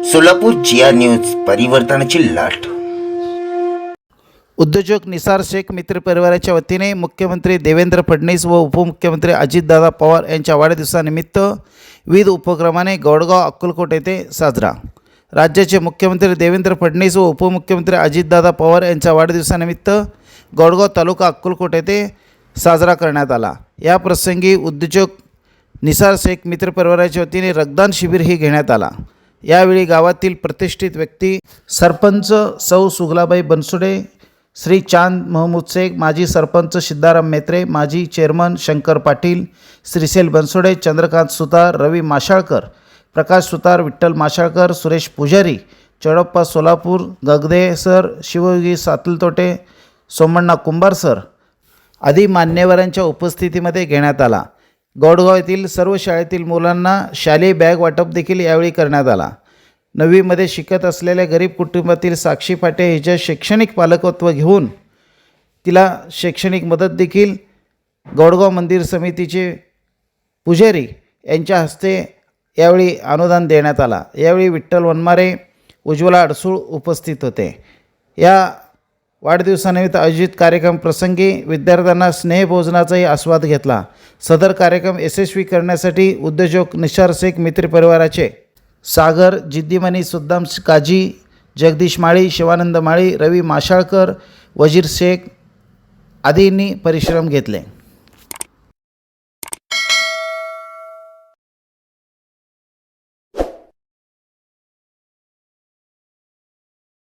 सोलापूर जिया news परिवर्तनाची लाट। उद्योजक निसार शेख मित्र परिवाराच्या वतीने मुख्यमंत्री देवेंद्र फडणवीस व उपमुख्यमंत्री अजितदादा पवार यांच्या वाढदिवसानिमित्त विविध उपक्रमाने गौडगाव अक्कलकोट येथे साजरा। राज्याचे मुख्यमंत्री देवेंद्र फडणवीस व उपमुख्यमंत्री अजितदादा पवार यांच्या वाढदिवसानिमित्त गौडगाव तालुका अक्कलकोट येथे साजरा करण्यात आला। या प्रसंगी उद्योजक निसार शेख मित्र परिवाराच्या वतीने रक्तदान शिबिर ही घेण्यात आला। यावेळी गावातील प्रतिष्ठित व्यक्ती सरपंच सौ सुगलाबाई बनसोडे, श्री चांद महमूद शेख, माजी सरपंच सिद्धाराम मेत्रे, माजी चेअरमन शंकर पाटील, श्रीशैल बनसोडे, चंद्रकांत सुतार, रवी माशाळकर, प्रकाश सुतार, विठ्ठल माशाळकर, सुरेश पुजारी, चोडप्पा सोलापूर, गगदे सर, शिवयोगी सातलतोटे, सोमण्णा कुंभार सर आदी मान्यवरांच्या उपस्थितीमध्ये घेण्यात आला। गौडगाव येथील सर्व शाळेतील मुलांना शालेय बॅग वाटप देखील यावेळी करण्यात आला। 9वीमध्ये शिकत असलेल्या गरीब कुटुंबातील साक्षी फाटे हिच्या शैक्षणिक पालकत्व घेऊन तिला शैक्षणिक मदत देखील गौडगाव मंदिर समितीचे पुजारी यांच्या हस्ते यावेळी अनुदान देण्यात आला। यावेळी विठ्ठल वनमारे, उज्ज्वला अडसूळ उपस्थित होते। या वाढदिवसानिमित्त आयोजित कार्यक्रम प्रसंगी विद्यार्थ्यांना स्नेहभोजनाचाही आस्वाद घेतला। सदर कार्यक्रम यशस्वी करण्यासाठी उद्योजक निसार शेख मित्र परिवाराचे सागर, जिद्दीमणी, सुद्दाम काजी, जगदीश माळी, शिवानंद माळी, रवी माशाळकर, वजीर शेख आदींनी परिश्रम घेतले।